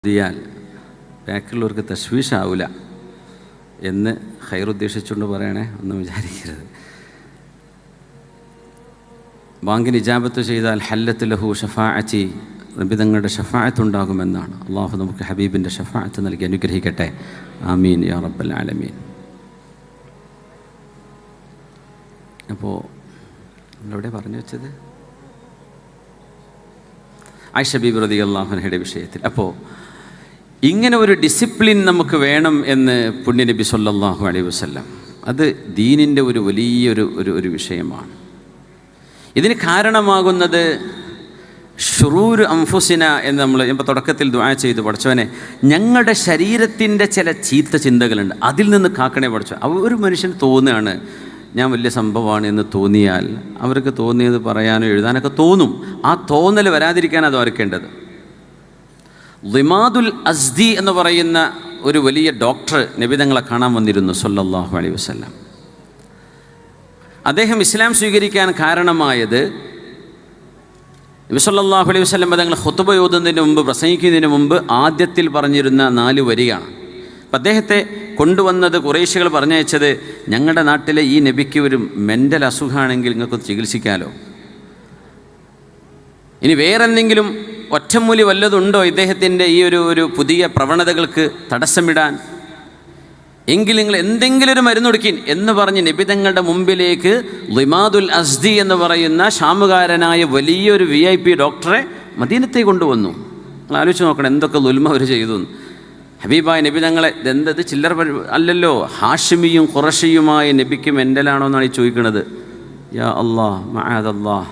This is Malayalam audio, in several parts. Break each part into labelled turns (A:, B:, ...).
A: ദിയാൽ ബാക്കിയുള്ളവർക്ക് തശ്വീഷാവില്ല എന്ന് ഖൈറുദ്ദേശിച്ചുകൊണ്ട് പറയണേ, ഒന്നും വിചാരിക്കരുത്. ബാങ്കിന് ഇജാബത്ത് ചെയ്താൽ ഹല്ലത്ത് ലഹു ഷഫാഅത്തി, നബി തങ്ങളുടെ ഷഫാഅത്ത് ഉണ്ടാകുമെന്നാണ്. അള്ളാഹു നമുക്ക് ഹബീബിൻ്റെ ഷഫാഅത്ത് നൽകി അനുഗ്രഹിക്കട്ടെ. ആമീൻ യാ റബ്ബൽ ആലമീൻ. അപ്പോൾ നമ്മളെവിടെ പറഞ്ഞു വെച്ചത്? ആയിഷ ബീബി റളിയല്ലാഹു അൻഹയുടെ വിഷയത്തിൽ. അപ്പോൾ ഇങ്ങനെ ഒരു ഡിസിപ്ലിൻ നമുക്ക് വേണം എന്ന് പുണ്യനബി സല്ലല്ലാഹു അലൈഹി വസല്ലം, അത് ദീനിൻ്റെ ഒരു വലിയൊരു വിഷയമാണ്. ഇതിന് കാരണമാകുന്നത് ഷുറൂർ അംഫുസിന എന്ന് നമ്മൾ ഇപ്പോൾ തുടക്കത്തിൽ ദുആ ചെയ്തു, പഠിച്ചവനെ ഞങ്ങളുടെ ശരീരത്തിൻ്റെ ചില ചീത്ത ചിന്തകളുണ്ട്, അതിൽ നിന്ന് കാക്കണേ പഠിച്ചോ. ഒരു മനുഷ്യൻ തോന്നുകയാണ് ഞാൻ വലിയ സംഭവമാണ് എന്ന് തോന്നിയാൽ അവർക്ക് തോന്നിയത് പറയാനോ എഴുതാനൊക്കെ തോന്നും. ആ തോന്നൽ വരാതിരിക്കാൻ അത് ഓർക്കേണ്ടത്. ളിമാദുൽ അസ്ദി എന്ന് പറയുന്ന ഒരു വലിയ ഡോക്ടർ നബി തങ്ങളെ കാണാൻ വന്നിരുന്നു സല്ലല്ലാഹു അലൈഹി വസല്ലം. അദ്ദേഹം ഇസ്ലാം സ്വീകരിക്കാൻ കാരണമായത് നബി സല്ലല്ലാഹു അലൈഹി വസല്ലം തങ്ങൾ ഖുതുബ ഓതുന്നതിന് മുമ്പ്, പ്രസംഗിക്കുന്നതിന് മുമ്പ് ആദ്യത്തിൽ പറഞ്ഞിരുന്ന 4 വരിയാണ്. അപ്പം അദ്ദേഹത്തെ കൊണ്ടുവന്നത് ഖുറൈശികൾ പറഞ്ഞയച്ചത്, ഞങ്ങളുടെ നാട്ടിലെ ഈ നബിക്ക് ഒരു മെൻ്റൽ അസുഖമാണെങ്കിൽ നിങ്ങൾക്ക് ചികിത്സിക്കാമല്ലോ, ഇനി വേറെന്തെങ്കിലും ഒറ്റമൂലി വല്ലതുണ്ടോ ഇദ്ദേഹത്തിൻ്റെ ഈ ഒരു പുതിയ പ്രവണതകൾക്ക് തടസ്സമിടാൻ, എങ്കിൽ നിങ്ങൾ എന്തെങ്കിലും ഒരു മരുന്ന് കൊടുക്കിൻ എന്ന് പറഞ്ഞ് നബി തങ്ങളുടെ മുമ്പിലേക്ക് ളിമാദുൽ അസ്ദി എന്ന് പറയുന്ന ഷാമുകാരനായ വലിയൊരു VIP ഡോക്ടറെ മദീനത്തേക്ക് കൊണ്ടുവന്നു. നിങ്ങൾ ആലോചിച്ച് നോക്കണം എന്തൊക്കെ ദുൽമ അവർ ചെയ്തു. ഹബീബായ നബി തങ്ങളെ എന്തത് ചില്ലറ അല്ലല്ലോ, ഹാഷിമിയും ഖുറഷിയുമായ നബിക്ക് മെൻ്റലാണോ എന്നാണ് ഈ ചോദിക്കുന്നത്. യാ അല്ലാഹ് മഅദല്ലാഹ്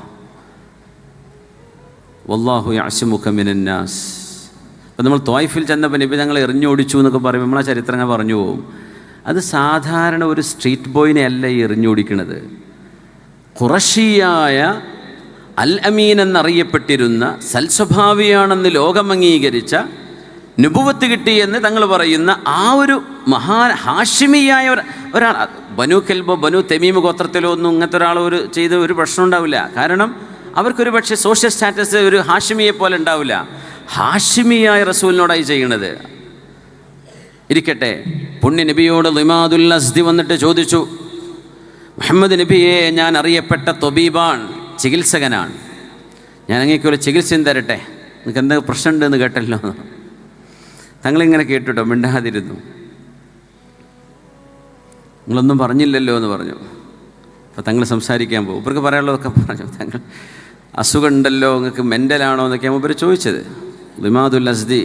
A: വല്ലാഹു യഅ്സിമുക മിനന്നാസ്. അപ്പോൾ നമ്മൾ ത്വായിഫിൽ ചെന്നപ്പോൾ നബി തങ്ങളെ എറിഞ്ഞോടിച്ചു എന്നൊക്കെ പറയുമ്പോൾ നമ്മളാ ചരിത്രങ്ങൾ പറഞ്ഞു പോകും. അത് സാധാരണ ഒരു സ്ട്രീറ്റ് ബോയിനെ അല്ല ഈ എറിഞ്ഞോടിക്കുന്നത്. ഖുറഷിയായ അൽ അമീൻ എന്നറിയപ്പെട്ടിരുന്ന സൽസ്വഭാവിയാണെന്ന് ലോകം അംഗീകരിച്ച, നുബുവത്ത് കിട്ടിയെന്ന് തങ്ങൾ പറയുന്ന ആ ഒരു ഹാഷിമിയായ ഒരാൾ. ബനു കെൽബോ ബനു തെമീമ് ഗോത്രത്തിലോ ഒന്നും ഇങ്ങനത്തെ ഒരാൾ ചെയ്ത് ഒരു പ്രശ്നം ഉണ്ടാവില്ല. കാരണം അവർക്കൊരു പക്ഷേ സോഷ്യൽ സ്റ്റാറ്റസ് ഒരു ഹാഷിമിയെ പോലെ ഉണ്ടാവില്ല. ഹാഷിമിയായ റസൂലിനോടായി ചെയ്യണത്. ഇരിക്കട്ടെ, പുണ്യ നബിയോട് ളിമാദുൽ അസ്ദി വന്നിട്ട് ചോദിച്ചു, മുഹമ്മദ് നബിയെ, ഞാൻ അറിയപ്പെട്ട തൊബീബാണ്, ചികിത്സകനാണ്, ഞാൻ അങ്ങേക്കൊരു ചികിത്സയും തരട്ടെ, നിങ്ങൾക്ക് എന്തെങ്കിലും പ്രശ്നമുണ്ടെന്ന് കേട്ടല്ലോ. തങ്ങളിങ്ങനെ കേട്ടുട്ടോ, മിണ്ടാതിരുന്നു. നിങ്ങളൊന്നും പറഞ്ഞില്ലല്ലോ എന്ന് പറഞ്ഞു. അപ്പോൾ തങ്ങൾ സംസാരിക്കാൻ പോകും. ഇവർക്ക് പറയാനുള്ളതൊക്കെ പറഞ്ഞു. തങ്ങൾ അസുഖം ഉണ്ടല്ലോ, നിങ്ങൾക്ക് മെൻ്റലാണോ എന്നൊക്കെയാണ് ഇവർ ചോദിച്ചത്. ളിമാദുൽ അസ്ദി